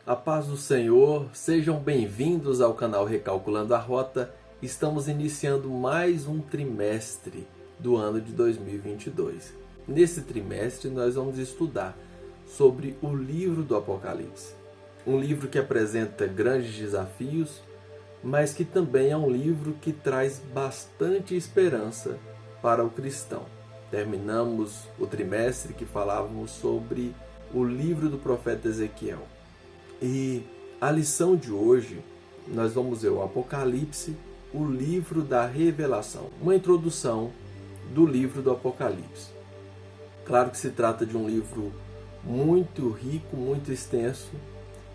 A paz do Senhor, sejam bem-vindos ao canal Recalculando a Rota. Estamos iniciando mais um trimestre do ano de 2022. Nesse trimestre nós vamos estudar sobre o livro do Apocalipse. Um livro que apresenta grandes desafios, mas que também é um livro que traz bastante esperança para o cristão. Terminamos o trimestre que falávamos sobre o livro do profeta Ezequiel. E a lição de hoje, nós vamos ver o Apocalipse, o livro da revelação. Uma introdução do livro do Apocalipse. Claro que se trata de um livro muito rico, muito extenso,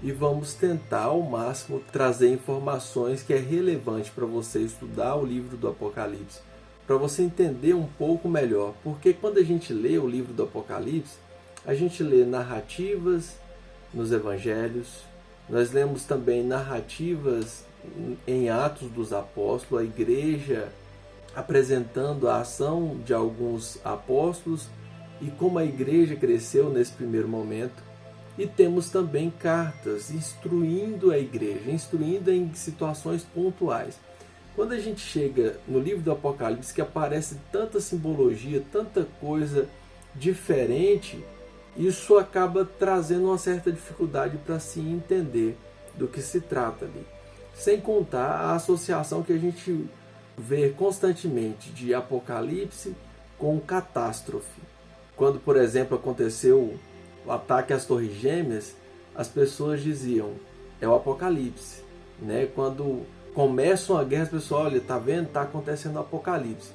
e vamos tentar ao máximo trazer informações que é relevante para você estudar o livro do Apocalipse, para você entender um pouco melhor. Porque quando a gente lê o livro do Apocalipse, a gente lê narrativas nos evangelhos, nós lemos também narrativas em Atos dos Apóstolos, a igreja apresentando a ação de alguns apóstolos e como a igreja cresceu nesse primeiro momento. E temos também cartas instruindo a igreja, instruindo em situações pontuais. Quando a gente chega no livro do Apocalipse, que aparece tanta simbologia, tanta coisa diferente, isso acaba trazendo uma certa dificuldade para se entender do que se trata ali. Sem contar a associação que a gente vê constantemente de Apocalipse com catástrofe. Quando, por exemplo, aconteceu o ataque às Torres Gêmeas, as pessoas diziam, é o Apocalipse. Quando começam a guerra, as pessoas, olha, tá vendo? Está acontecendo o Apocalipse.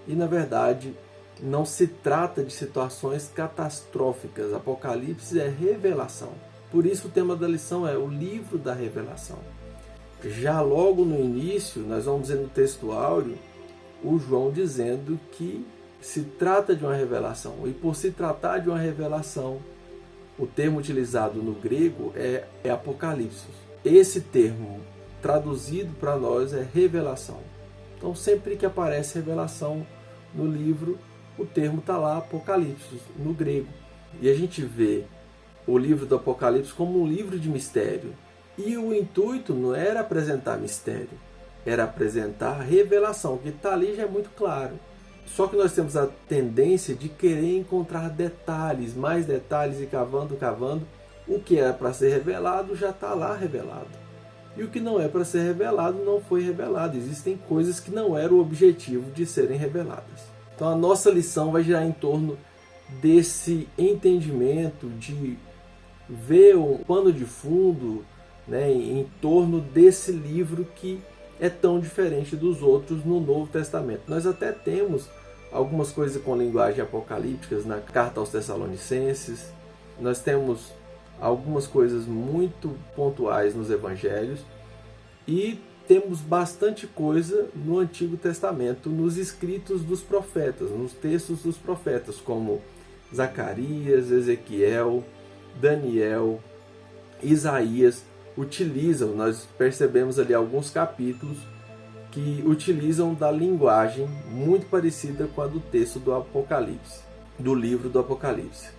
E, na verdade, não se trata de situações catastróficas. Apocalipse é revelação. Por isso o tema da lição é o livro da revelação. Já logo no início, nós vamos ver no texto áureo, o João dizendo que se trata de uma revelação. E por se tratar de uma revelação, o termo utilizado no grego é apocalipse. Esse termo traduzido para nós é revelação. Então sempre que aparece revelação no livro, o termo está lá, Apocalipse, no grego. E a gente vê o livro do Apocalipse como um livro de mistério. E o intuito não era apresentar mistério, era apresentar revelação, que está ali já é muito claro. Só que nós temos a tendência de querer encontrar detalhes, mais detalhes, e cavando, o que é para ser revelado já está lá revelado. E o que não é para ser revelado não foi revelado. Existem coisas que não eram o objetivo de serem reveladas. Então a nossa lição vai girar em torno desse entendimento, de ver um pano de fundo, em torno desse livro que é tão diferente dos outros no Novo Testamento. Nós até temos algumas coisas com linguagem apocalípticas na carta aos Tessalonicenses, nós temos algumas coisas muito pontuais nos evangelhos e temos bastante coisa no Antigo Testamento, nos escritos dos profetas, nos textos dos profetas, como Zacarias, Ezequiel, Daniel, Isaías, nós percebemos ali alguns capítulos que utilizam da linguagem muito parecida com a do texto do Apocalipse, do livro do Apocalipse.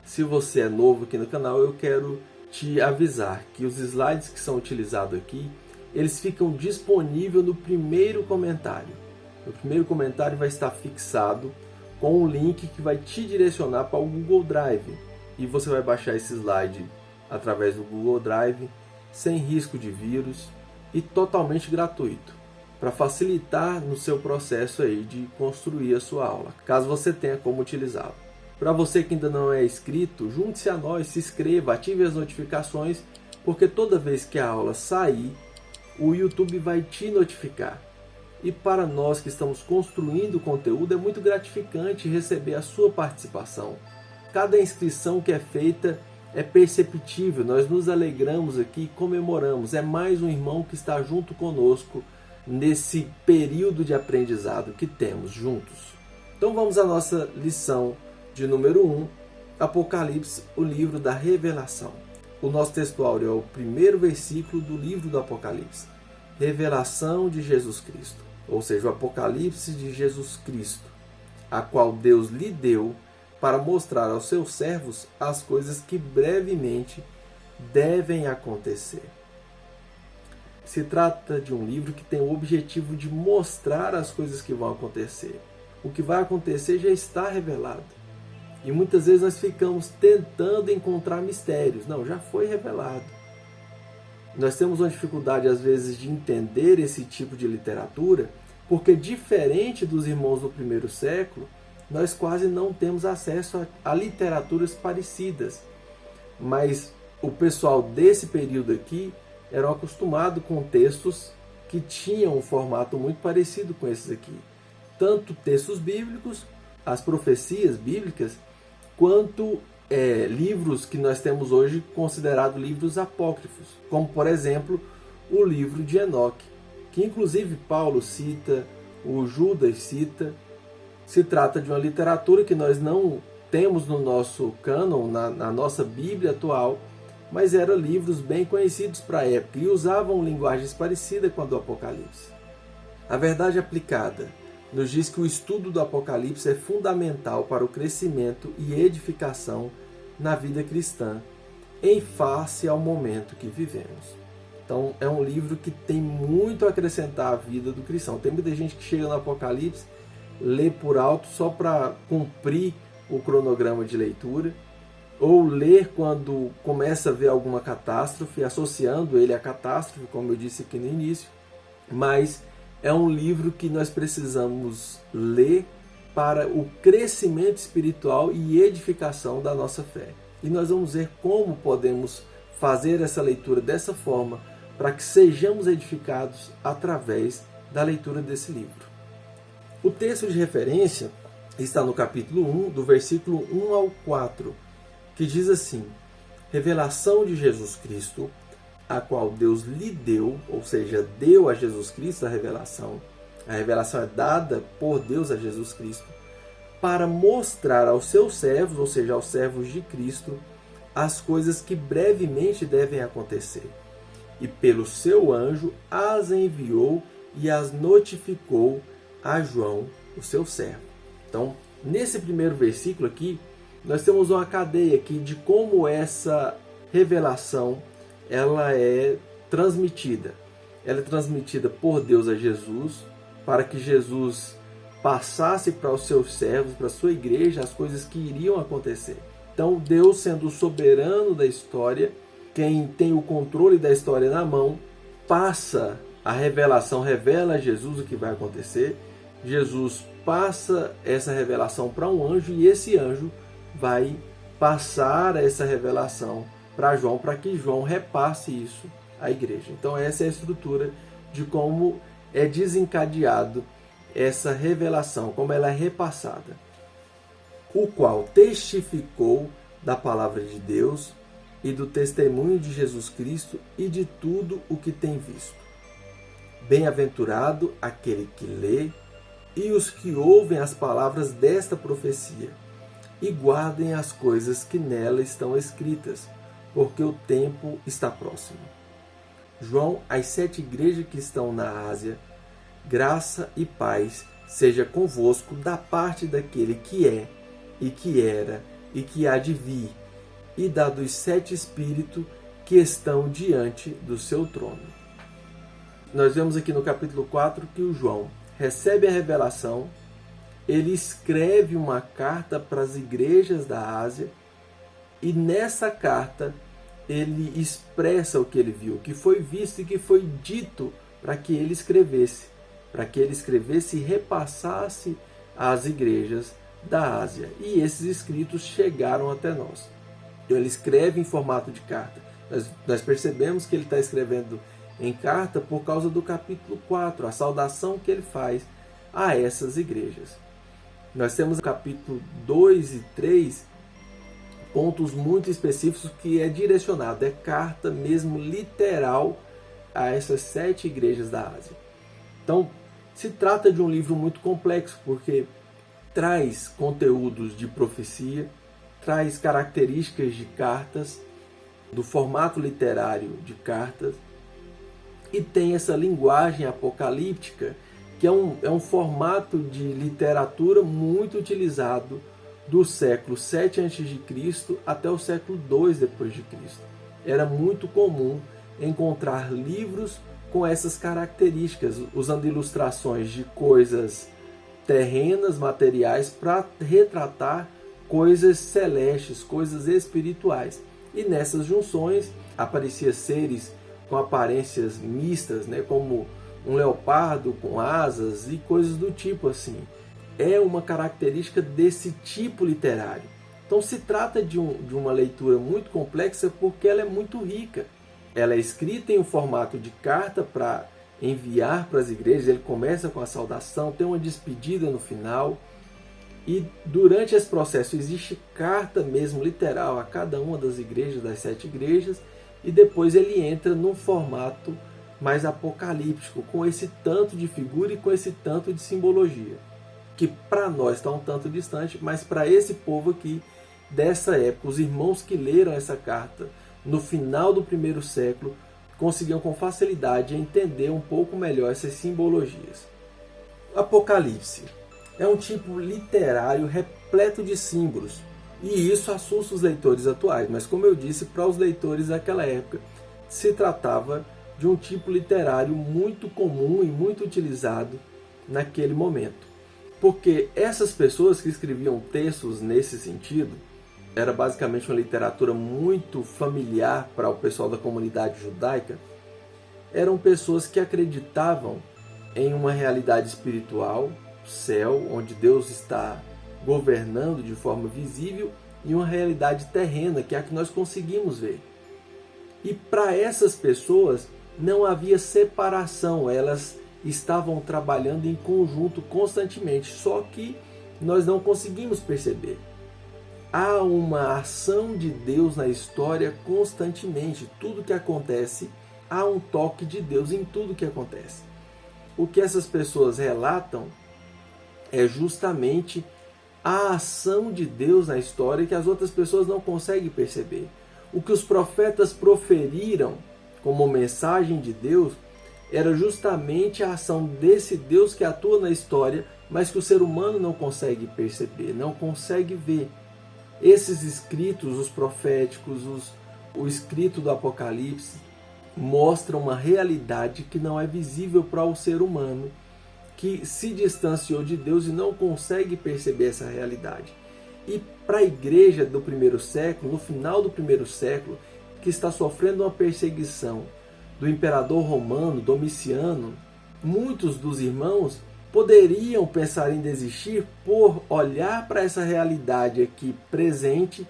Se você é novo aqui no canal, eu quero te avisar que os slides que são utilizados aqui, eles ficam disponíveis no primeiro comentário. O primeiro comentário vai estar fixado com um link que vai te direcionar para o Google Drive. E você vai baixar esse slide através do Google Drive, sem risco de vírus e totalmente gratuito, para facilitar no seu processo aí de construir a sua aula, caso você tenha como utilizá-lo. Para você que ainda não é inscrito, junte-se a nós, se inscreva, ative as notificações, porque toda vez que a aula sair, o YouTube vai te notificar. E para nós que estamos construindo conteúdo, é muito gratificante receber a sua participação. Cada inscrição que é feita é perceptível, nós nos alegramos aqui e comemoramos. É mais um irmão que está junto conosco nesse período de aprendizado que temos juntos. Então vamos à nossa lição de número 1, Apocalipse, o livro da revelação. O nosso texto áureo é o primeiro versículo do livro do Apocalipse. Revelação de Jesus Cristo, ou seja, o Apocalipse de Jesus Cristo, a qual Deus lhe deu para mostrar aos seus servos as coisas que brevemente devem acontecer. Se trata de um livro que tem o objetivo de mostrar as coisas que vão acontecer. O que vai acontecer já está revelado. E muitas vezes nós ficamos tentando encontrar mistérios. Não, já foi revelado. Nós temos uma dificuldade, às vezes, de entender esse tipo de literatura, porque, diferente dos irmãos do primeiro século, nós quase não temos acesso a literaturas parecidas. Mas o pessoal desse período aqui eram acostumados com textos que tinham um formato muito parecido com esses aqui. Tanto textos bíblicos, as profecias bíblicas, quanto livros que nós temos hoje considerados livros apócrifos, como, por exemplo, o livro de Enoque, que inclusive Paulo cita, o Judas cita. Se trata de uma literatura que nós não temos no nosso cânon, na nossa Bíblia atual, mas eram livros bem conhecidos para a época e usavam linguagens parecidas com a do Apocalipse. A verdade aplicada nos diz que o estudo do Apocalipse é fundamental para o crescimento e edificação na vida cristã, em face ao momento que vivemos. Então, é um livro que tem muito a acrescentar à vida do cristão. Tem muita gente que chega no Apocalipse, lê por alto só para cumprir o cronograma de leitura, ou ler quando começa a ver alguma catástrofe, associando ele à catástrofe, como eu disse aqui no início. Mas é um livro que nós precisamos ler para o crescimento espiritual e edificação da nossa fé. E nós vamos ver como podemos fazer essa leitura dessa forma para que sejamos edificados através da leitura desse livro. O texto de referência está no capítulo 1, do versículo 1 ao 4, que diz assim: revelação de Jesus Cristo, a qual Deus lhe deu, ou seja, deu a Jesus Cristo a revelação. A revelação é dada por Deus a Jesus Cristo, para mostrar aos seus servos, ou seja, aos servos de Cristo, as coisas que brevemente devem acontecer. E pelo seu anjo as enviou e as notificou a João, o seu servo. Então, nesse primeiro versículo aqui, nós temos uma cadeia aqui de como essa revelação ela é transmitida. Ela é transmitida por Deus a Jesus, para que Jesus passasse para os seus servos, para a sua igreja, as coisas que iriam acontecer. Então, Deus, sendo o soberano da história, quem tem o controle da história na mão, passa a revelação, revela a Jesus o que vai acontecer. Jesus passa essa revelação para um anjo e esse anjo vai passar essa revelação para João, para que João repasse isso à igreja. Então essa é a estrutura de como é desencadeado essa revelação, como ela é repassada. O qual testificou da palavra de Deus e do testemunho de Jesus Cristo e de tudo o que tem visto. Bem-aventurado aquele que lê e os que ouvem as palavras desta profecia e guardem as coisas que nela estão escritas, porque o tempo está próximo. João, às 7 igrejas que estão na Ásia, graça e paz seja convosco da parte daquele que é, e que era, e que há de vir, e da dos 7 espíritos que estão diante do seu trono. Nós vemos aqui no capítulo 4 que o João recebe a revelação, ele escreve uma carta para as igrejas da Ásia, e nessa carta ele expressa o que ele viu, o que foi visto e que foi dito para que ele escrevesse e repassasse às igrejas da Ásia. E esses escritos chegaram até nós. Então ele escreve em formato de carta. Nós percebemos que ele está escrevendo em carta por causa do capítulo 4, a saudação que ele faz a essas igrejas. Nós temos no capítulo 2 e 3 pontos muito específicos que é direcionado, é carta mesmo literal a essas 7 igrejas da Ásia. Então, se trata de um livro muito complexo, porque traz conteúdos de profecia, traz características de cartas, do formato literário de cartas, e tem essa linguagem apocalíptica, que é um formato de literatura muito utilizado do século 7 a.C. até o século 2 depois de Cristo. era muito comum encontrar livros com essas características, usando ilustrações de coisas terrenas, materiais, para retratar coisas celestes, coisas espirituais. E nessas junções apareciam seres com aparências mistas, né, como um leopardo com asas e coisas do tipo assim. É uma característica desse tipo literário. Então se trata de uma leitura muito complexa porque ela é muito rica. Ela é escrita em um formato de carta para enviar para as igrejas. Ele começa com a saudação, tem uma despedida no final. E durante esse processo existe carta mesmo literal a cada uma das igrejas, das 7 igrejas. E depois ele entra num formato mais apocalíptico, com esse tanto de figura e com esse tanto de simbologia, que para nós está um tanto distante, mas para esse povo aqui, dessa época, os irmãos que leram essa carta no final do primeiro século, conseguiam com facilidade entender um pouco melhor essas simbologias. Apocalipse é um tipo literário repleto de símbolos, e isso assusta os leitores atuais, mas como eu disse, para os leitores daquela época, se tratava de um tipo literário muito comum e muito utilizado naquele momento. Porque essas pessoas que escreviam textos nesse sentido, era basicamente uma literatura muito familiar para o pessoal da comunidade judaica, eram pessoas que acreditavam em uma realidade espiritual, céu, onde Deus está governando de forma visível, e uma realidade terrena, que é a que nós conseguimos ver. E para essas pessoas não havia separação, elas estavam trabalhando em conjunto constantemente, só que nós não conseguimos perceber. Há uma ação de Deus na história constantemente. Tudo que acontece, há um toque de Deus em tudo que acontece. O que essas pessoas relatam é justamente a ação de Deus na história que as outras pessoas não conseguem perceber. O que os profetas proferiram como mensagem de Deus era justamente a ação desse Deus que atua na história, mas que o ser humano não consegue perceber, não consegue ver. Esses escritos, os proféticos, o escrito do Apocalipse, mostram uma realidade que não é visível para o ser humano, que se distanciou de Deus e não consegue perceber essa realidade. E para a igreja do primeiro século, no final do primeiro século, que está sofrendo uma perseguição do imperador romano, Domiciano, muitos dos irmãos poderiam pensar em desistir por olhar para essa realidade aqui presente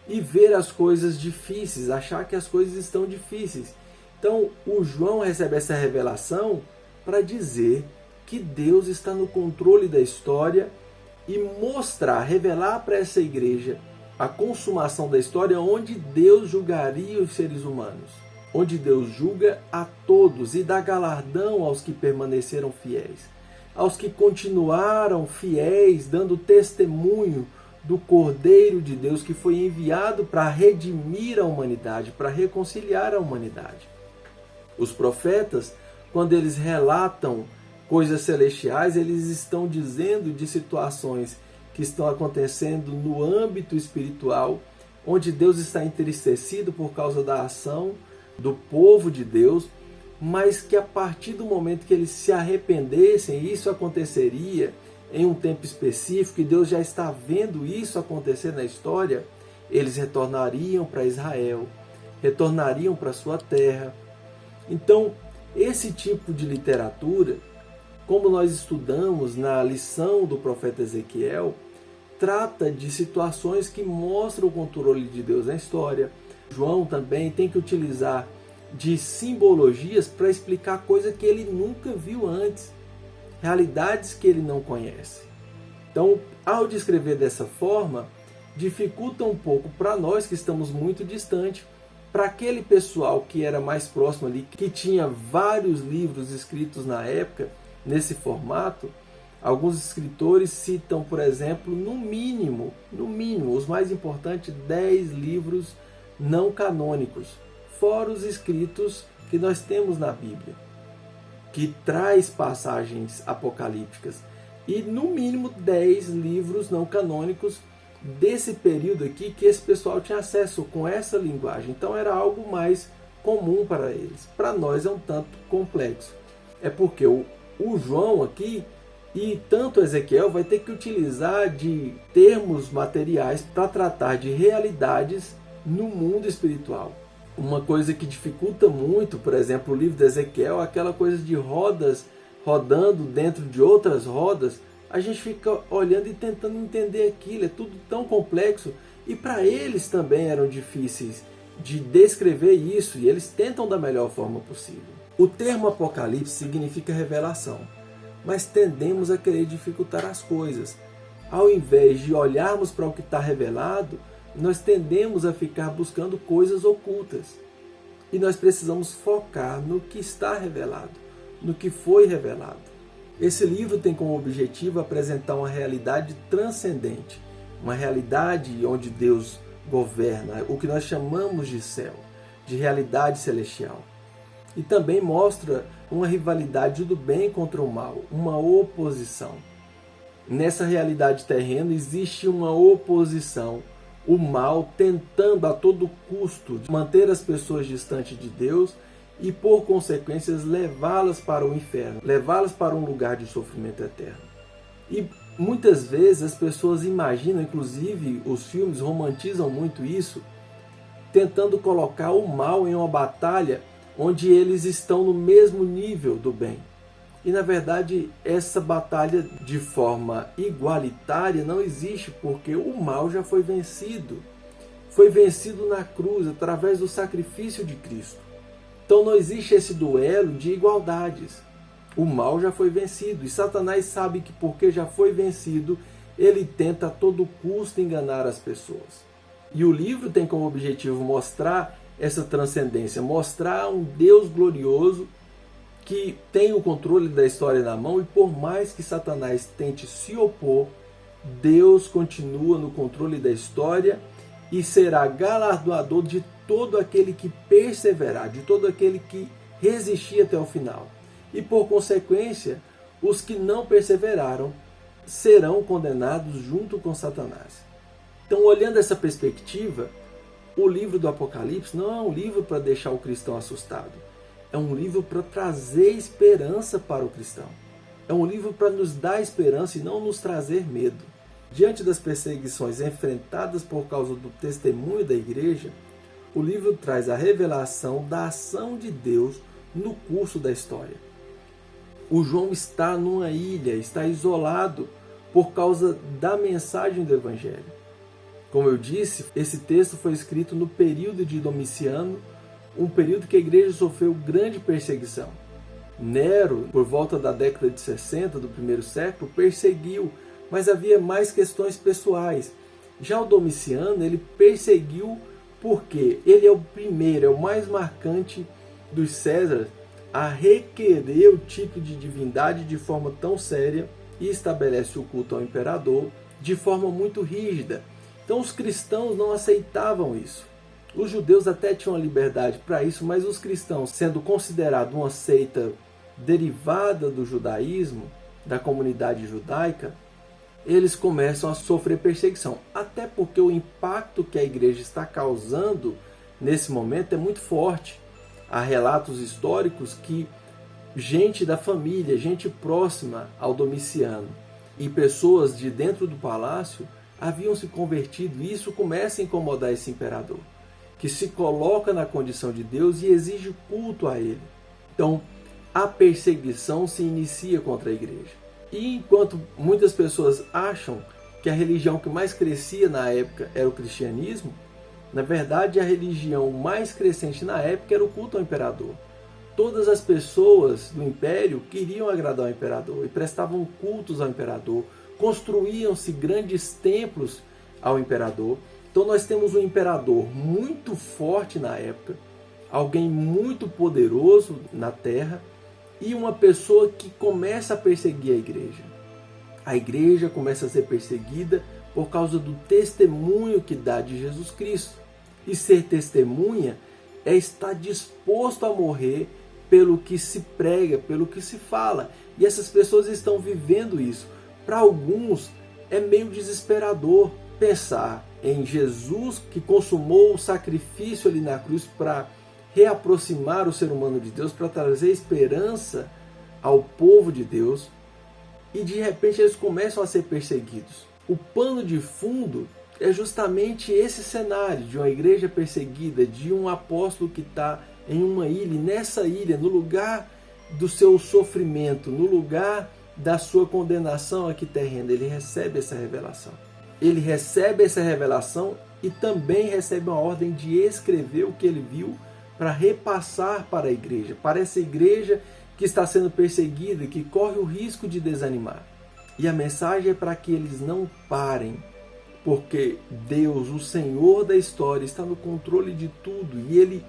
e ver as coisas difíceis, achar que as coisas estão difíceis. Então, o João recebe essa revelação para dizer que Deus está no controle da história e mostrar, revelar para essa igreja a consumação da história onde Deus julgaria os seres humanos, onde Deus julga a todos e dá galardão aos que permaneceram fiéis, aos que continuaram fiéis, dando testemunho do Cordeiro de Deus que foi enviado para redimir a humanidade, para reconciliar a humanidade. Os profetas, quando eles relatam coisas celestiais, eles estão dizendo de situações que estão acontecendo no âmbito espiritual, onde Deus está entristecido por causa da ação do povo de Deus, mas que a partir do momento que eles se arrependessem, isso aconteceria em um tempo específico, e Deus já está vendo isso acontecer na história, eles retornariam para Israel, retornariam para sua terra. Então, esse tipo de literatura, como nós estudamos na lição do profeta Ezequiel, trata de situações que mostram o controle de Deus na história. João também tem que utilizar de simbologias para explicar coisas que ele nunca viu antes, realidades que ele não conhece. Então, ao descrever dessa forma, dificulta um pouco para nós que estamos muito distantes, para aquele pessoal que era mais próximo ali, que tinha vários livros escritos na época, nesse formato. Alguns escritores citam, por exemplo, no mínimo, os mais importantes, 10 livros não canônicos, fora os escritos que nós temos na Bíblia, que traz passagens apocalípticas. E no mínimo 10 livros não canônicos desse período aqui que esse pessoal tinha acesso com essa linguagem. Então era algo mais comum para eles. Para nós é um tanto complexo. É porque o João aqui e tanto Ezequiel vai ter que utilizar de termos materiais para tratar de realidades no mundo espiritual. Uma coisa que dificulta muito, por exemplo, o livro de Ezequiel, aquela coisa de rodas rodando dentro de outras rodas, a gente fica olhando e tentando entender aquilo, é tudo tão complexo, e para eles também eram difíceis de descrever isso, e eles tentam da melhor forma possível. O termo Apocalipse significa revelação, mas tendemos a querer dificultar as coisas. Ao invés de olharmos para o que está revelado, nós tendemos a ficar buscando coisas ocultas. E nós precisamos focar no que está revelado, no que foi revelado. Esse livro tem como objetivo apresentar uma realidade transcendente, uma realidade onde Deus governa, o que nós chamamos de céu, de realidade celestial. E também mostra uma rivalidade do bem contra o mal, uma oposição. Nessa realidade terrena existe uma oposição, o mal tentando a todo custo manter as pessoas distantes de Deus e, por consequências, levá-las para o inferno, levá-las para um lugar de sofrimento eterno. E muitas vezes as pessoas imaginam, inclusive os filmes romantizam muito isso, tentando colocar o mal em uma batalha onde eles estão no mesmo nível do bem. E na verdade essa batalha de forma igualitária não existe, porque o mal já foi vencido. Foi vencido na cruz através do sacrifício de Cristo. Então não existe esse duelo de igualdades. O mal já foi vencido e Satanás sabe que porque já foi vencido, ele tenta a todo custo enganar as pessoas. E o livro tem como objetivo mostrar essa transcendência, mostrar um Deus glorioso que tem o controle da história na mão, e por mais que Satanás tente se opor, Deus continua no controle da história e será galardoador de todo aquele que perseverar, de todo aquele que resistir até o final. E por consequência, os que não perseveraram serão condenados junto com Satanás. Então, olhando essa perspectiva, o livro do Apocalipse não é um livro para deixar o cristão assustado. É um livro para trazer esperança para o cristão. É um livro para nos dar esperança e não nos trazer medo. Diante das perseguições enfrentadas por causa do testemunho da igreja, o livro traz a revelação da ação de Deus no curso da história. O João está numa ilha, está isolado por causa da mensagem do Evangelho. Como eu disse, esse texto foi escrito no período de Domiciano, um período que a igreja sofreu grande perseguição. Nero, por volta da década de 60 do primeiro século, perseguiu, mas havia mais questões pessoais. Já o Domiciano, ele perseguiu porque ele é o primeiro, é o mais marcante dos Césares a requerer o título de divindade de forma tão séria e estabelece o culto ao imperador de forma muito rígida. Então os cristãos não aceitavam isso. Os judeus até tinham a liberdade para isso, mas os cristãos, sendo considerados uma seita derivada do judaísmo, da comunidade judaica, eles começam a sofrer perseguição. Até porque o impacto que a igreja está causando nesse momento é muito forte. Há relatos históricos que gente da família, gente próxima ao Domiciano e pessoas de dentro do palácio haviam se convertido, e isso começa a incomodar esse imperador, que se coloca na condição de Deus e exige culto a ele. Então, a perseguição se inicia contra a igreja. E enquanto muitas pessoas acham que a religião que mais crescia na época era o cristianismo, na verdade a religião mais crescente na época era o culto ao imperador. Todas as pessoas do império queriam agradar ao imperador e prestavam cultos ao imperador, construíam-se grandes templos ao imperador. Então nós temos um imperador muito forte na época, alguém muito poderoso na terra, e uma pessoa que começa a perseguir a igreja. A igreja começa a ser perseguida por causa do testemunho que dá de Jesus Cristo. E ser testemunha é estar disposto a morrer pelo que se prega, pelo que se fala. E essas pessoas estão vivendo isso. Para alguns é meio desesperador, pensar em Jesus que consumou o sacrifício ali na cruz para reaproximar o ser humano de Deus, para trazer esperança ao povo de Deus, e de repente eles começam a ser perseguidos. O pano de fundo é justamente esse cenário de uma igreja perseguida, de um apóstolo que está em uma ilha, e nessa ilha, no lugar do seu sofrimento, no lugar da sua condenação aqui terrena, ele recebe essa revelação. Ele recebe essa revelação e também recebe uma ordem de escrever o que ele viu para repassar para a igreja, para essa igreja que está sendo perseguida, que corre o risco de desanimar. E a mensagem é para que eles não parem, porque Deus, o Senhor da história, está no controle de tudo e Ele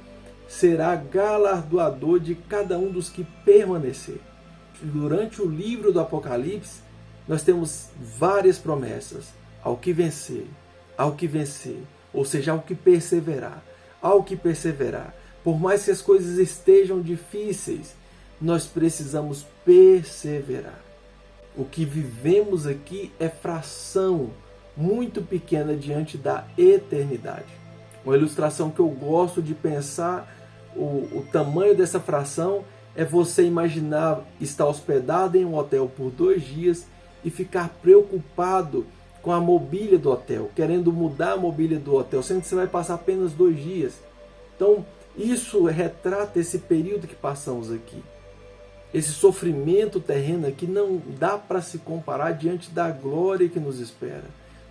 será galardoador de cada um dos que permanecer. Durante o livro do Apocalipse, nós temos várias promessas. Ao que vencer, ou seja, ao que perseverar, Por mais que as coisas estejam difíceis, nós precisamos perseverar. O que vivemos aqui é fração muito pequena diante da eternidade. Uma ilustração que eu gosto de pensar, o tamanho dessa fração, é você imaginar estar hospedado em um hotel por 2 dias e ficar preocupado com a mobília do hotel, querendo mudar a mobília do hotel, sendo que você vai passar apenas 2 dias. Então, isso retrata esse período que passamos aqui. Esse sofrimento terreno aqui não dá para se comparar diante da glória que nos espera,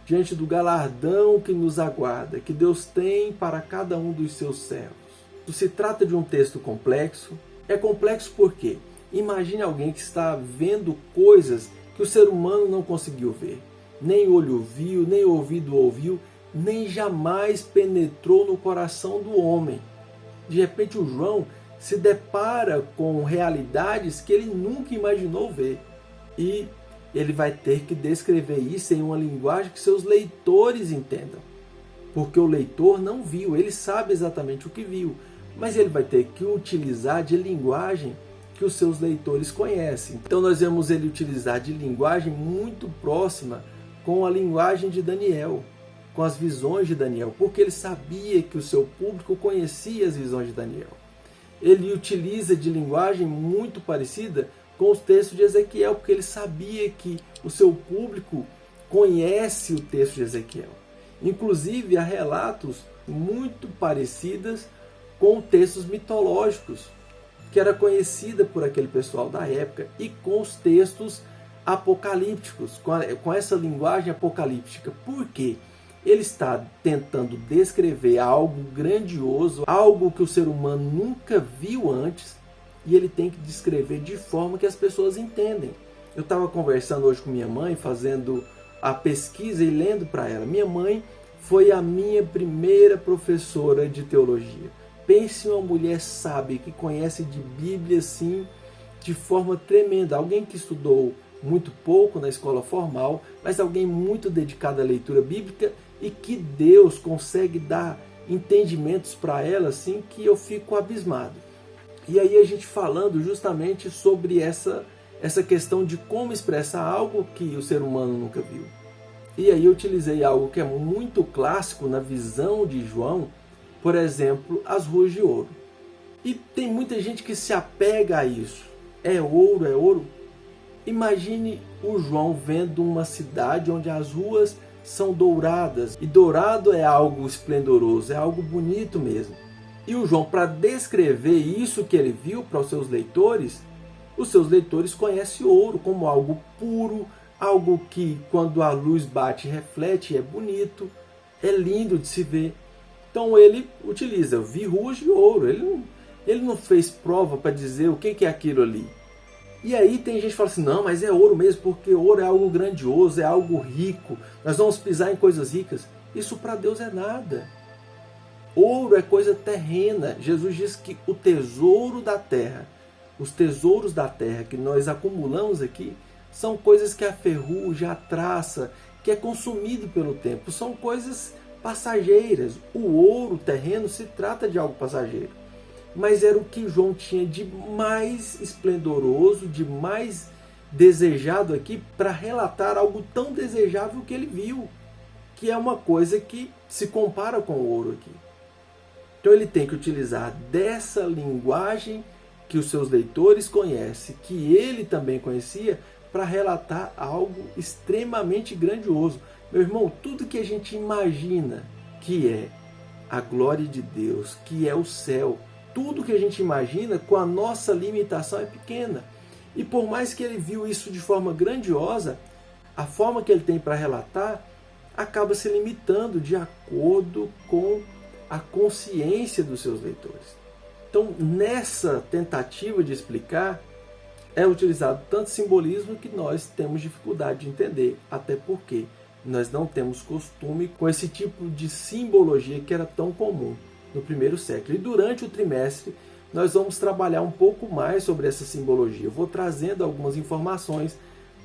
diante do galardão que nos aguarda, que Deus tem para cada um dos seus servos. Se trata de um texto complexo. É complexo porque imagine alguém que está vendo coisas que o ser humano não conseguiu ver. Nem olho viu, nem ouvido ouviu, nem jamais penetrou no coração do homem. De repente o João se depara com realidades que ele nunca imaginou ver. E ele vai ter que descrever isso em uma linguagem que seus leitores entendam. Porque o leitor não viu, ele sabe exatamente o que viu. Mas ele vai ter que utilizar de linguagem que os seus leitores conhecem. Então nós vemos ele utilizar de linguagem muito próxima com a linguagem de Daniel, com as visões de Daniel, porque ele sabia que o seu público conhecia as visões de Daniel. Ele utiliza de linguagem muito parecida com os textos de Ezequiel, porque ele sabia que o seu público conhece o texto de Ezequiel. Inclusive, há relatos muito parecidos com textos mitológicos, que era conhecida por aquele pessoal da época, e com os textos apocalípticos, com essa linguagem apocalíptica. Por quê? Ele está tentando descrever algo grandioso, algo que o ser humano nunca viu antes, e ele tem que descrever de forma que as pessoas entendem. Eu estava conversando hoje com minha mãe, fazendo a pesquisa e lendo para ela. Minha mãe foi a minha primeira professora de teologia. Pense em uma mulher sábia, que conhece de Bíblia assim, de forma tremenda. Alguém que estudou muito pouco na escola formal, mas alguém muito dedicado à leitura bíblica e que Deus consegue dar entendimentos para ela assim que eu fico abismado. E aí a gente falando justamente sobre essa questão de como expressar algo que o ser humano nunca viu. E aí eu utilizei algo que é muito clássico na visão de João, por exemplo, as ruas de ouro. E tem muita gente que se apega a isso. É ouro, é ouro. Imagine o João vendo uma cidade onde as ruas são douradas. E dourado é algo esplendoroso, é algo bonito mesmo. E o João, para descrever isso que ele viu para os seus leitores conhecem ouro como algo puro, algo que quando a luz bate reflete, é bonito, é lindo de se ver. Então ele utiliza, eu vi ruas de ouro, ele não fez prova para dizer o que é aquilo ali. E aí tem gente que fala assim, não, mas é ouro mesmo, porque ouro é algo grandioso, é algo rico, nós vamos pisar em coisas ricas. Isso para Deus é nada. Ouro é coisa terrena. Jesus diz que o tesouro da terra, os tesouros da terra que nós acumulamos aqui, são coisas que a ferrugem, a traça, que é consumido pelo tempo, são coisas passageiras. O ouro terreno se trata de algo passageiro. Mas era o que João tinha de mais esplendoroso, de mais desejado aqui, para relatar algo tão desejável que ele viu, que é uma coisa que se compara com o ouro aqui. Então ele tem que utilizar dessa linguagem que os seus leitores conhecem, que ele também conhecia, para relatar algo extremamente grandioso. Meu irmão, tudo que a gente imagina que é a glória de Deus, que é o céu, tudo que a gente imagina com a nossa limitação é pequena. E por mais que ele viu isso de forma grandiosa, a forma que ele tem para relatar acaba se limitando de acordo com a consciência dos seus leitores. Então, nessa tentativa de explicar, é utilizado tanto simbolismo que nós temos dificuldade de entender, até porque nós não temos costume com esse tipo de simbologia que era tão comum no primeiro século. E durante o trimestre, nós vamos trabalhar um pouco mais sobre essa simbologia. Eu vou trazendo algumas informações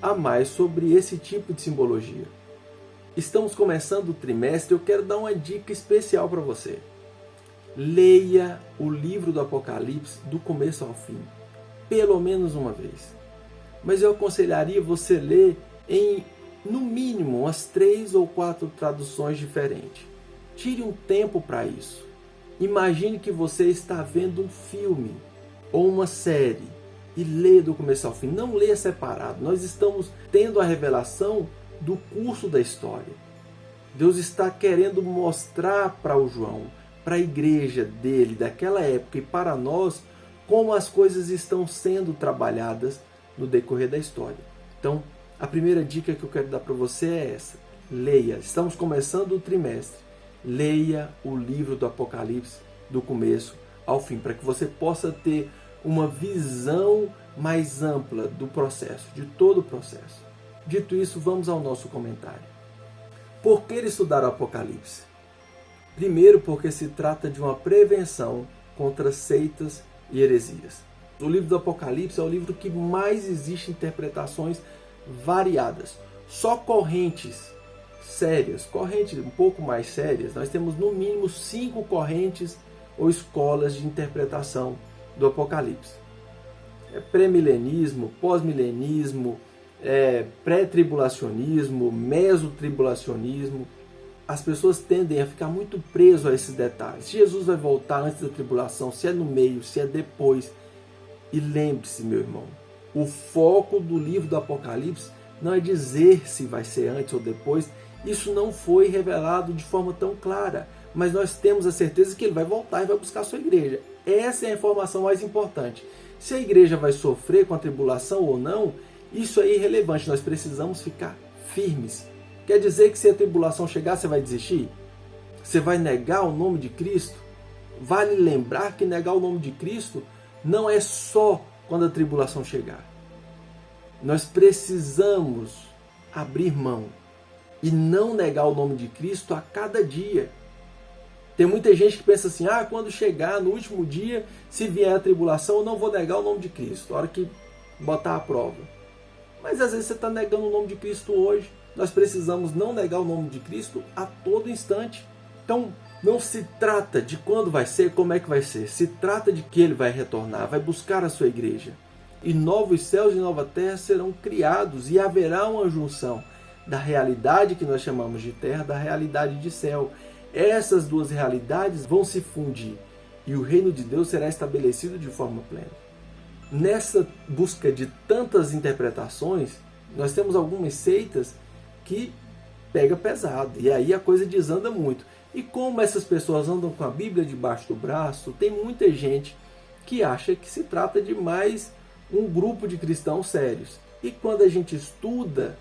a mais sobre esse tipo de simbologia. Estamos começando o trimestre, eu quero dar uma dica especial para você. Leia o livro do Apocalipse do começo ao fim, pelo menos uma vez. Mas eu aconselharia você ler em, no mínimo, umas 3 ou 4 traduções diferentes. Tire um tempo para isso. Imagine que você está vendo um filme ou uma série e lê do começo ao fim. Não leia separado. Nós estamos tendo a revelação do curso da história. Deus está querendo mostrar para o João, para a igreja dele, daquela época, e para nós, como as coisas estão sendo trabalhadas no decorrer da história. Então, a primeira dica que eu quero dar para você é essa. Leia. Estamos começando o trimestre. Leia o livro do Apocalipse do começo ao fim, para que você possa ter uma visão mais ampla do processo, de todo o processo. Dito isso, vamos ao nosso comentário. Por que estudar o Apocalipse? Primeiro, porque se trata de uma prevenção contra seitas e heresias. O livro do Apocalipse é o livro que mais existe interpretações variadas. Só correntes sérias, correntes um pouco mais sérias, nós temos no mínimo 5 correntes ou escolas de interpretação do Apocalipse. Pré-milenismo, pós-milenismo, pré-tribulacionismo, mesotribulacionismo. As pessoas tendem a ficar muito presas a esses detalhes. Se Jesus vai voltar antes da tribulação, se é no meio, se é depois. E lembre-se, meu irmão, o foco do livro do Apocalipse não é dizer se vai ser antes ou depois. Isso não foi revelado de forma tão clara, mas nós temos a certeza que ele vai voltar e vai buscar a sua igreja. Essa é a informação mais importante. Se a igreja vai sofrer com a tribulação ou não, isso é irrelevante. Nós precisamos ficar firmes. Quer dizer que se a tribulação chegar, você vai desistir? Você vai negar o nome de Cristo? Vale lembrar que negar o nome de Cristo não é só quando a tribulação chegar. Nós precisamos abrir mão e não negar o nome de Cristo a cada dia. Tem muita gente que pensa assim, quando chegar no último dia, se vier a tribulação, eu não vou negar o nome de Cristo, a hora que botar a prova. Mas às vezes você está negando o nome de Cristo hoje. Nós precisamos não negar o nome de Cristo a todo instante. Então, não se trata de quando vai ser, como é que vai ser. Se trata de que ele vai retornar, vai buscar a sua igreja. E novos céus e nova terra serão criados e haverá uma junção da realidade que nós chamamos de terra, da realidade de céu. Essas duas realidades vão se fundir e o reino de Deus será estabelecido de forma plena. Nessa busca de tantas interpretações, nós temos algumas seitas que pega pesado e aí a coisa desanda muito. E como essas pessoas andam com a Bíblia debaixo do braço, tem muita gente que acha que se trata de mais um grupo de cristãos sérios. E quando a gente estuda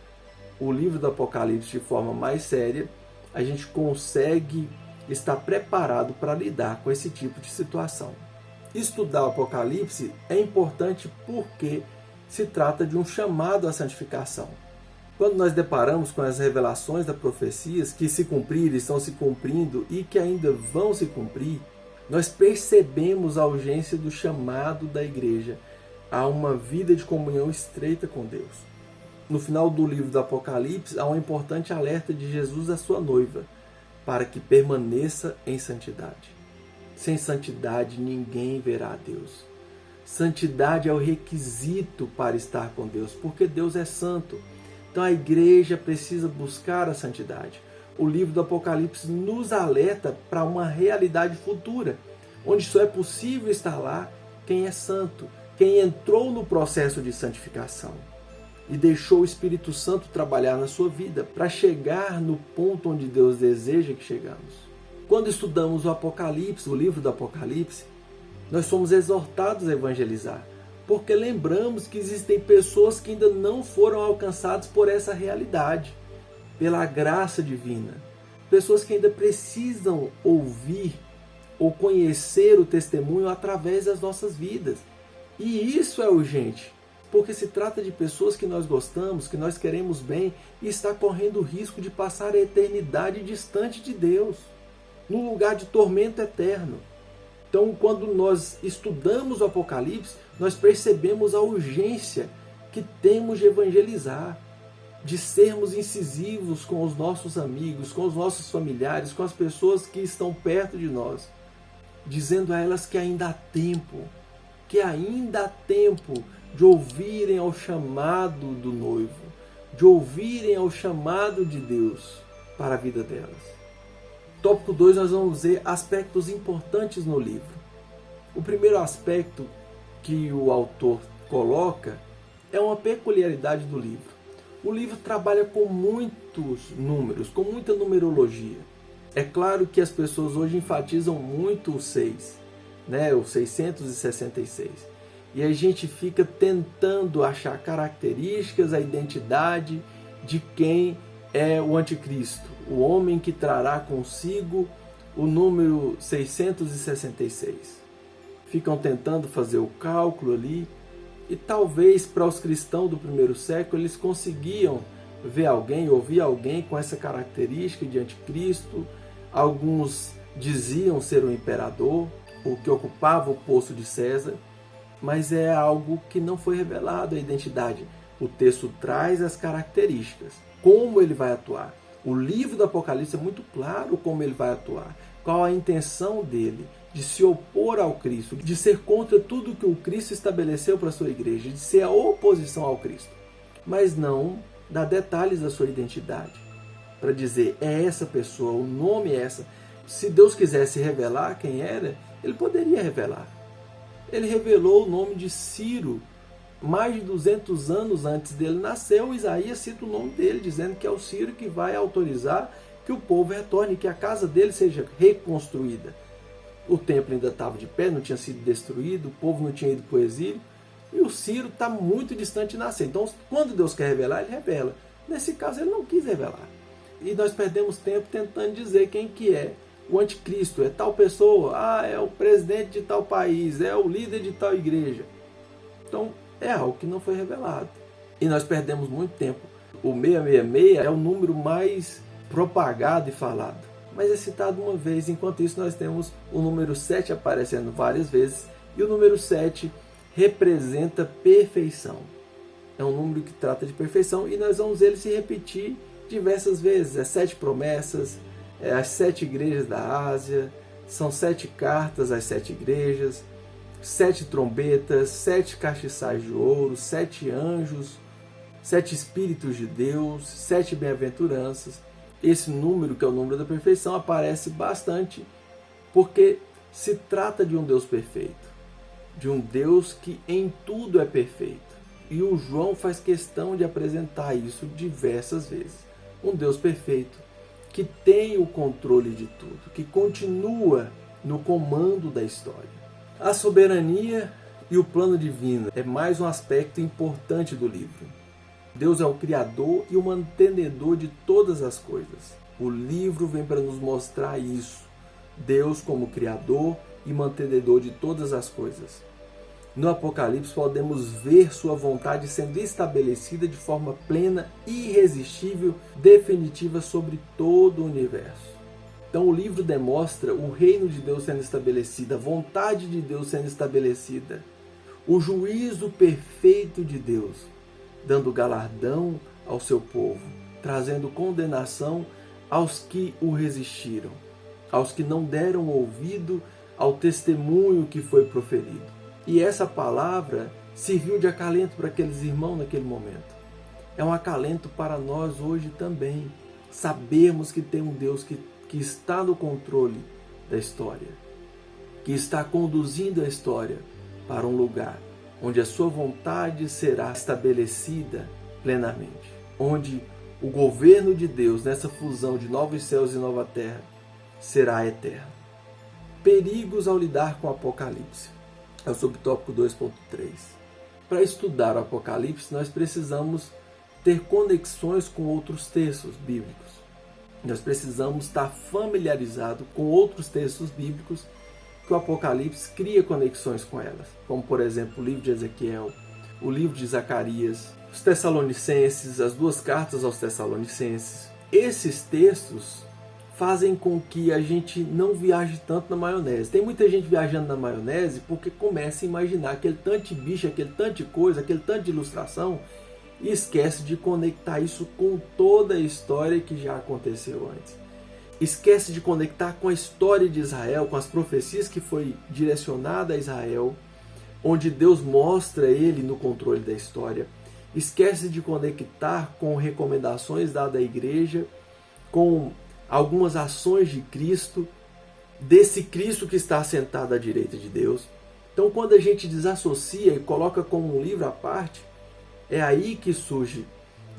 o livro do Apocalipse de forma mais séria, a gente consegue estar preparado para lidar com esse tipo de situação. Estudar o Apocalipse é importante porque se trata de um chamado à santificação. Quando nós deparamos com as revelações das profecias que se cumpriram, estão se cumprindo e que ainda vão se cumprir, nós percebemos a urgência do chamado da igreja a uma vida de comunhão estreita com Deus. No final do livro do Apocalipse, há um importante alerta de Jesus à sua noiva, para que permaneça em santidade. Sem santidade, ninguém verá a Deus. Santidade é o requisito para estar com Deus, porque Deus é santo. Então a igreja precisa buscar a santidade. O livro do Apocalipse nos alerta para uma realidade futura, onde só é possível estar lá quem é santo, quem entrou no processo de santificação e deixou o Espírito Santo trabalhar na sua vida para chegar no ponto onde Deus deseja que chegamos. Quando estudamos o Apocalipse, o livro do Apocalipse, nós somos exortados a evangelizar, porque lembramos que existem pessoas que ainda não foram alcançadas por essa realidade, pela graça divina. Pessoas que ainda precisam ouvir ou conhecer o testemunho através das nossas vidas. E isso é urgente, porque se trata de pessoas que nós gostamos, que nós queremos bem e está correndo o risco de passar a eternidade distante de Deus, num lugar de tormento eterno. Então, quando nós estudamos o Apocalipse, nós percebemos a urgência que temos de evangelizar, de sermos incisivos com os nossos amigos, com os nossos familiares, com as pessoas que estão perto de nós, dizendo a elas que ainda há tempo, de ouvirem ao chamado do noivo, de ouvirem ao chamado de Deus para a vida delas. Tópico 2, nós vamos ver aspectos importantes no livro. O primeiro aspecto que o autor coloca é uma peculiaridade do livro. O livro trabalha com muitos números, com muita numerologia. É claro que as pessoas hoje enfatizam muito o 6, o 666. E a gente fica tentando achar características, a identidade de quem é o anticristo, o homem que trará consigo o número 666. Ficam tentando fazer o cálculo ali, e talvez para os cristãos do primeiro século eles conseguiam ver alguém, ouvir alguém com essa característica de anticristo. Alguns diziam ser o imperador, o que ocupava o posto de César, mas é algo que não foi revelado, a identidade. O texto traz as características, como ele vai atuar. O livro do Apocalipse é muito claro como ele vai atuar, qual a intenção dele, de se opor ao Cristo, de ser contra tudo que o Cristo estabeleceu para a sua igreja, de ser a oposição ao Cristo, mas não dá detalhes da sua identidade, para dizer, é essa pessoa, o nome é essa. Se Deus quisesse revelar quem era, ele poderia revelar. Ele revelou o nome de Ciro, mais de 200 anos antes dele nascer. Isaías cita o nome dele, dizendo que é o Ciro que vai autorizar que o povo retorne, que a casa dele seja reconstruída. O templo ainda estava de pé, não tinha sido destruído, o povo não tinha ido para o exílio, e o Ciro está muito distante de nascer. Então, quando Deus quer revelar, ele revela. Nesse caso, ele não quis revelar. E nós perdemos tempo tentando dizer quem que é o anticristo. É tal pessoa, é o presidente de tal país, é o líder de tal igreja. Então, é algo que não foi revelado. E nós perdemos muito tempo. O 666 é o número mais propagado e falado, mas é citado uma vez. Enquanto isso, nós temos o número 7 aparecendo várias vezes, e o número 7 representa perfeição. É um número que trata de perfeição, e nós vamos ver ele se repetir diversas vezes. As 7 promessas, as 7 igrejas da Ásia, são 7 cartas às 7 igrejas, 7 trombetas, 7 castiçais de ouro, 7 anjos, 7 espíritos de Deus, 7 bem-aventuranças. Esse número, que é o número da perfeição, aparece bastante porque se trata de um Deus perfeito, de um Deus que em tudo é perfeito. E o João faz questão de apresentar isso diversas vezes. Um Deus perfeito que tem o controle de tudo, que continua no comando da história. A soberania e o plano divino é mais um aspecto importante do livro. Deus é o Criador e o mantenedor de todas as coisas. O livro vem para nos mostrar isso. Deus como Criador e mantenedor de todas as coisas. No Apocalipse podemos ver sua vontade sendo estabelecida de forma plena, irresistível, definitiva sobre todo o universo. Então o livro demonstra o reino de Deus sendo estabelecido, a vontade de Deus sendo estabelecida, o juízo perfeito de Deus, dando galardão ao seu povo, trazendo condenação aos que o resistiram, aos que não deram ouvido ao testemunho que foi proferido. E essa palavra serviu de acalento para aqueles irmãos naquele momento. É um acalento para nós hoje também. sabermos que tem um Deus que está no controle da história, que está conduzindo a história para um lugar onde a sua vontade será estabelecida plenamente, onde o governo de Deus, nessa fusão de novos céus e nova terra, será eterno. Perigos ao lidar com o Apocalipse. É o subtópico 2.3. Para estudar o Apocalipse, nós precisamos ter conexões com outros textos bíblicos. Nós precisamos estar familiarizados com outros textos bíblicos que o Apocalipse cria conexões com elas, como por exemplo o livro de Ezequiel, o livro de Zacarias, os Tessalonicenses, as 2 cartas aos Tessalonicenses. Esses textos fazem com que a gente não viaje tanto na maionese. Tem muita gente viajando na maionese porque começa a imaginar aquele tanto de bicho, aquele tanto de coisa, aquele tanto de ilustração e esquece de conectar isso com toda a história que já aconteceu antes. Esquece de conectar com a história de Israel, com as profecias que foi direcionada a Israel, onde Deus mostra ele no controle da história. Esquece de conectar com recomendações dadas à igreja, com algumas ações de Cristo, desse Cristo que está sentado à direita de Deus. Então, quando a gente desassocia e coloca como um livro à parte, é aí que surgem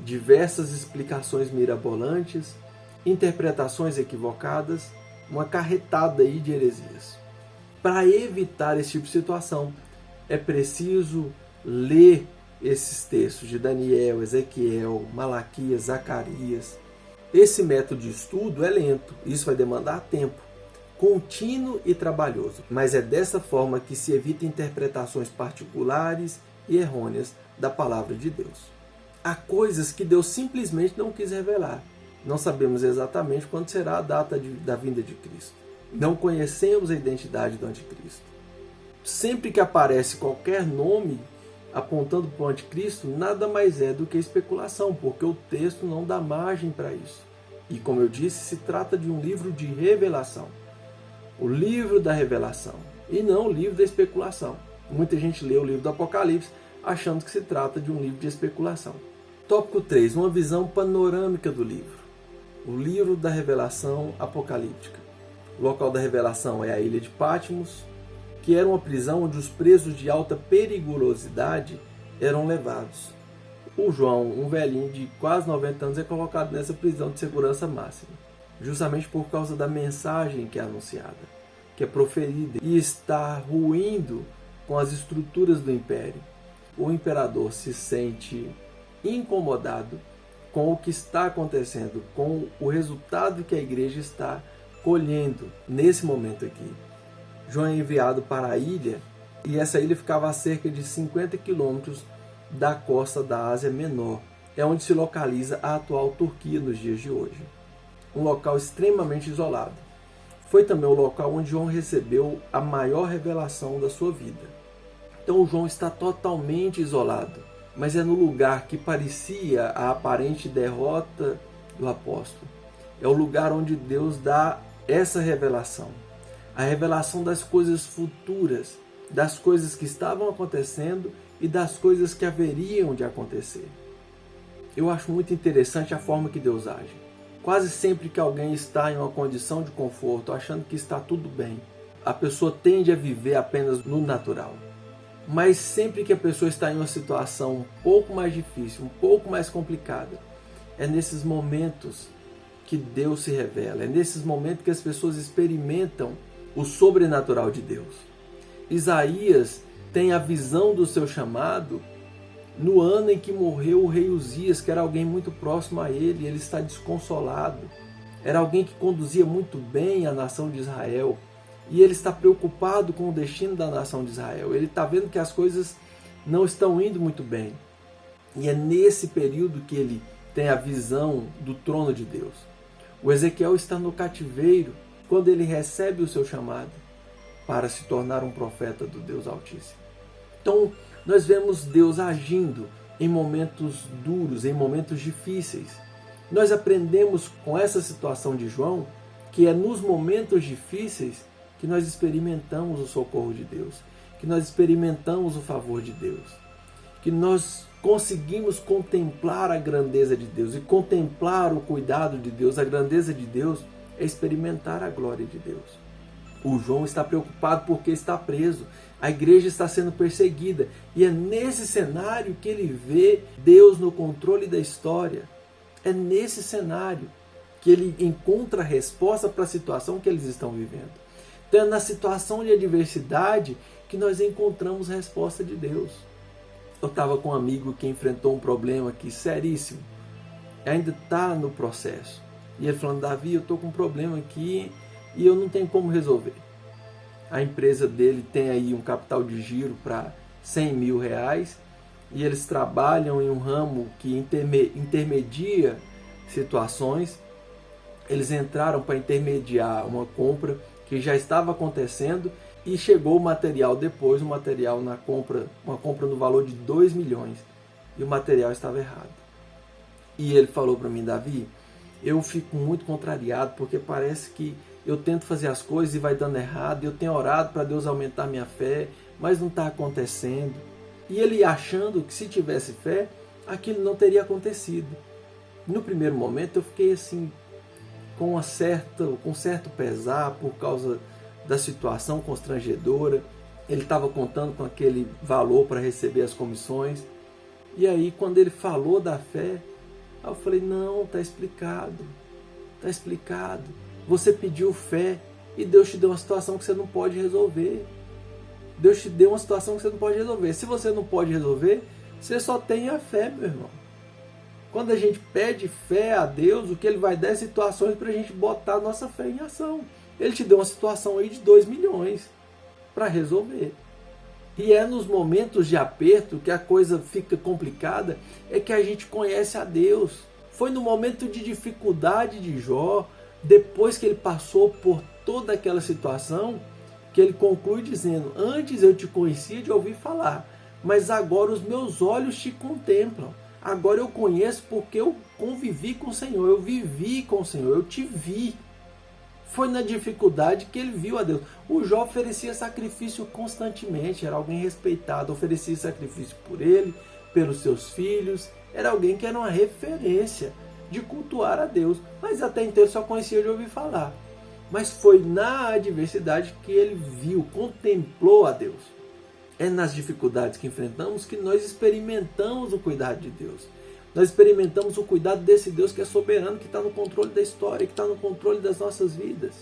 diversas explicações mirabolantes, interpretações equivocadas, uma carretada aí de heresias. Para evitar esse tipo de situação, é preciso ler esses textos de Daniel, Ezequiel, Malaquias, Zacarias. Esse método de estudo é lento, isso vai demandar tempo, contínuo e trabalhoso, mas é dessa forma que se evita interpretações particulares e errôneas da palavra de Deus. Há coisas que Deus simplesmente não quis revelar. Não sabemos exatamente quando será a data da vinda de Cristo. Não conhecemos a identidade do anticristo. Sempre que aparece qualquer nome apontando para o anticristo, nada mais é do que especulação, porque o texto não dá margem para isso. E como eu disse, se trata de um livro de revelação. O livro da revelação, e não o livro da especulação. Muita gente lê o livro do Apocalipse achando que se trata de um livro de especulação. Tópico 3. Uma visão panorâmica do livro. O livro da revelação apocalíptica. O local da revelação é a ilha de Patmos, que era uma prisão onde os presos de alta periculosidade eram levados. O João, um velhinho de quase 90 anos, é colocado nessa prisão de segurança máxima, justamente por causa da mensagem que é anunciada, que é proferida e está ruindo com as estruturas do império. O imperador se sente incomodado com o que está acontecendo, com o resultado que a igreja está colhendo nesse momento aqui. João é enviado para a ilha, e essa ilha ficava a cerca de 50 quilômetros da costa da Ásia Menor. É onde se localiza a atual Turquia nos dias de hoje. Um local extremamente isolado. Foi também o local onde João recebeu a maior revelação da sua vida. Então João está totalmente isolado, mas é no lugar que parecia a aparente derrota do apóstolo. É o lugar onde Deus dá essa revelação. A revelação das coisas futuras, das coisas que estavam acontecendo e das coisas que haveriam de acontecer. Eu acho muito interessante a forma que Deus age. Quase sempre que alguém está em uma condição de conforto, achando que está tudo bem, a pessoa tende a viver apenas no natural. Mas sempre que a pessoa está em uma situação um pouco mais difícil, um pouco mais complicada, é nesses momentos que Deus se revela, é nesses momentos que as pessoas experimentam o sobrenatural de Deus. Isaías tem a visão do seu chamado no ano em que morreu o rei Uzias, que era alguém muito próximo a ele, e ele está desconsolado. Era alguém que conduzia muito bem a nação de Israel, e ele está preocupado com o destino da nação de Israel. Ele está vendo que as coisas não estão indo muito bem. E é nesse período que ele tem a visão do trono de Deus. O Ezequiel está no cativeiro quando ele recebe o seu chamado para se tornar um profeta do Deus Altíssimo. Então, nós vemos Deus agindo em momentos duros, em momentos difíceis. Nós aprendemos com essa situação de João que é nos momentos difíceis que nós experimentamos o socorro de Deus, que nós experimentamos o favor de Deus. que nós conseguimos contemplar a grandeza de Deus e contemplar o cuidado de Deus, a grandeza de Deus, é experimentar a glória de Deus. O João está preocupado porque está preso, a igreja está sendo perseguida e é nesse cenário que ele vê Deus no controle da história. É nesse cenário que ele encontra a resposta para a situação que eles estão vivendo. Então é na situação de adversidade que nós encontramos a resposta de Deus. Eu estava com um amigo que enfrentou um problema aqui seríssimo, ainda está no processo. E ele falando: Davi, eu estou com um problema aqui e eu não tenho como resolver. A empresa dele tem aí um capital de giro para 100 mil reais e eles trabalham em um ramo que intermedia situações. Eles entraram para intermediar uma compra que já estava acontecendo e chegou o material depois, uma compra no valor de 2 milhões e o material estava errado. E ele falou para mim: Davi, eu fico muito contrariado porque parece que eu tento fazer as coisas e vai dando errado, eu tenho orado para Deus aumentar minha fé, mas não está acontecendo. E ele achando que se tivesse fé, aquilo não teria acontecido. No primeiro momento eu fiquei assim, com certo pesar por causa da situação constrangedora. Ele estava contando com aquele valor para receber as comissões. E aí quando ele falou da fé, eu falei: não, está explicado. Está explicado. Você pediu fé e Deus te deu uma situação que você não pode resolver. Deus te deu uma situação que você não pode resolver. Se você não pode resolver, você só tem a fé, meu irmão. Quando a gente pede fé a Deus, o que Ele vai dar é situações para a gente botar a nossa fé em ação. Ele te deu uma situação aí de 2 milhões para resolver. E é nos momentos de aperto que a coisa fica complicada, é que a gente conhece a Deus. Foi no momento de dificuldade de Jó, depois que ele passou por toda aquela situação, que ele conclui dizendo: antes eu te conhecia de ouvir falar, mas agora os meus olhos te contemplam. Agora eu conheço porque eu convivi com o Senhor, eu vivi com o Senhor, eu te vi. Foi na dificuldade que ele viu a Deus. O Jó oferecia sacrifício constantemente, era alguém respeitado, oferecia sacrifício por ele, pelos seus filhos, era alguém que era uma referência de cultuar a Deus, mas até então ele só conhecia de ouvir falar. Mas foi na adversidade que ele viu, contemplou a Deus. É nas dificuldades que enfrentamos que nós experimentamos o cuidado de Deus. Nós experimentamos o cuidado desse Deus que é soberano, que está no controle da história, que está no controle das nossas vidas.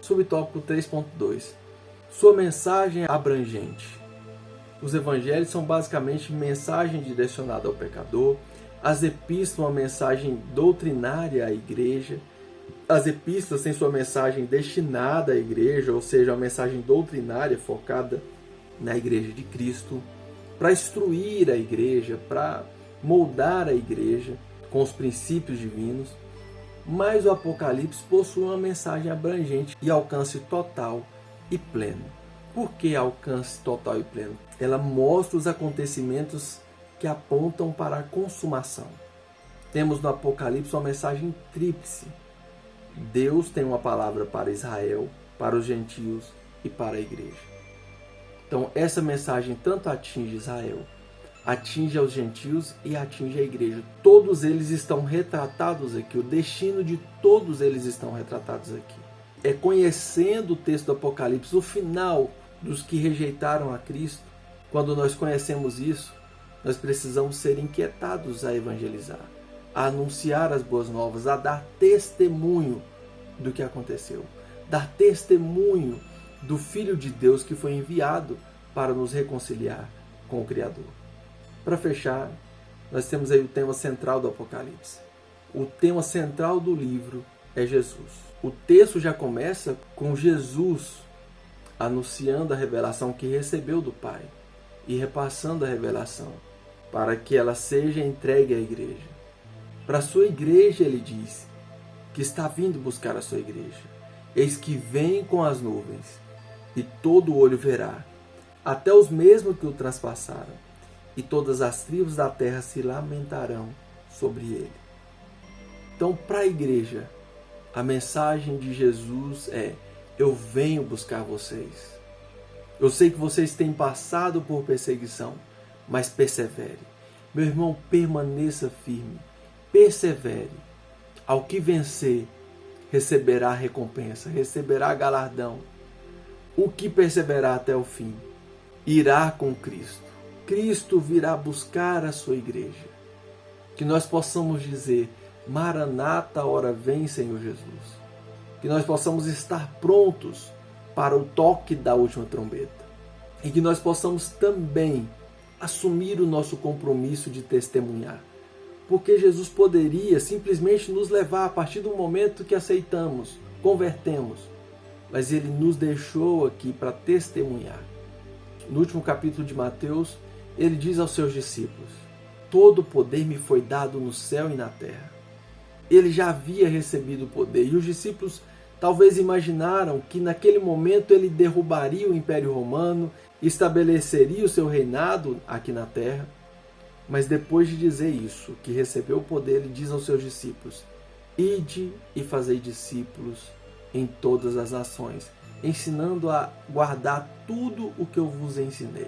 Subtópico 3.2. Sua mensagem é abrangente. Os evangelhos são basicamente mensagem direcionada ao pecador. As epístolas, uma mensagem doutrinária à igreja. As epístolas têm sua mensagem destinada à igreja, ou seja, uma mensagem doutrinária focada na igreja de Cristo, para instruir a igreja, para moldar a igreja com os princípios divinos. Mas o Apocalipse possui uma mensagem abrangente e alcance total e pleno. Por que alcance total e pleno? Ela mostra os acontecimentos que apontam para a consumação. Temos no Apocalipse uma mensagem tríplice. Deus tem uma palavra para Israel, para os gentios e para a igreja. Então essa mensagem tanto atinge Israel, atinge aos gentios e atinge a igreja. Todos eles estão retratados aqui, o destino de todos eles estão retratados aqui. É conhecendo o texto do Apocalipse, o final dos que rejeitaram a Cristo. Quando nós conhecemos isso, nós precisamos ser inquietados a evangelizar, a anunciar as boas novas, a dar testemunho do que aconteceu, dar testemunho do Filho de Deus que foi enviado para nos reconciliar com o Criador. Para fechar, nós temos aí o tema central do Apocalipse. O tema central do livro é Jesus. O texto já começa com Jesus anunciando a revelação que recebeu do Pai e repassando a revelação para que ela seja entregue à igreja. Para a sua igreja ele diz que está vindo buscar a sua igreja. Eis que vem com as nuvens e todo olho verá, até os mesmos que o transpassaram, e todas as tribos da terra se lamentarão sobre ele. Então, para a igreja, a mensagem de Jesus é: eu venho buscar vocês. Eu sei que vocês têm passado por perseguição, mas persevere. Meu irmão, permaneça firme, persevere. Ao que vencer, receberá recompensa, receberá galardão. O que perseverar até o fim, irá com Cristo. Cristo virá buscar a sua igreja. Que nós possamos dizer: Maranata, hora vem, Senhor Jesus. Que nós possamos estar prontos para o toque da última trombeta. E que nós possamos também assumir o nosso compromisso de testemunhar. Porque Jesus poderia simplesmente nos levar a partir do momento que aceitamos, convertemos. Mas Ele nos deixou aqui para testemunhar. No último capítulo de Mateus, Ele diz aos seus discípulos: todo o poder me foi dado no céu e na terra. Ele já havia recebido o poder e os discípulos talvez imaginaram que naquele momento ele derrubaria o Império Romano, estabeleceria o seu reinado aqui na terra. Mas depois de dizer isso, que recebeu o poder, ele diz aos seus discípulos: ide e fazei discípulos em todas as nações, ensinando a guardar tudo o que eu vos ensinei.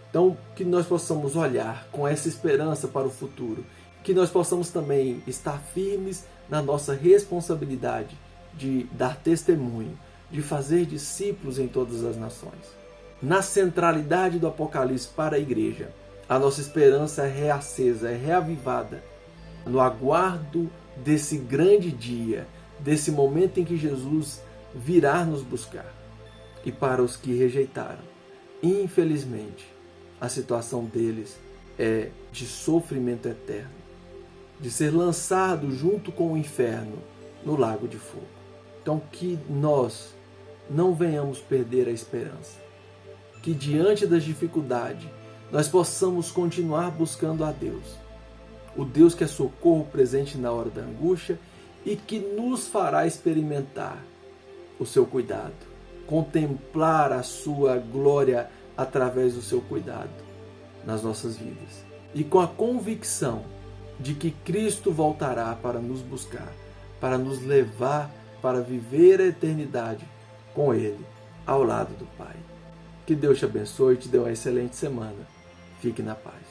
Então, que nós possamos olhar com essa esperança para o futuro, que nós possamos também estar firmes na nossa responsabilidade de dar testemunho, de fazer discípulos em todas as nações. Na centralidade do Apocalipse para a igreja, a nossa esperança é reacesa, é reavivada no aguardo desse grande dia, desse momento em que Jesus virá nos buscar. E para os que rejeitaram, infelizmente, a situação deles é de sofrimento eterno, de ser lançado junto com o inferno no lago de fogo. Então, que nós não venhamos perder a esperança, que diante das dificuldades nós possamos continuar buscando a Deus, o Deus que é socorro presente na hora da angústia e que nos fará experimentar o seu cuidado, contemplar a sua glória através do seu cuidado nas nossas vidas. E com a convicção de que Cristo voltará para nos buscar, para nos levar para viver a eternidade com Ele, ao lado do Pai. Que Deus te abençoe e te dê uma excelente semana. Fique na paz.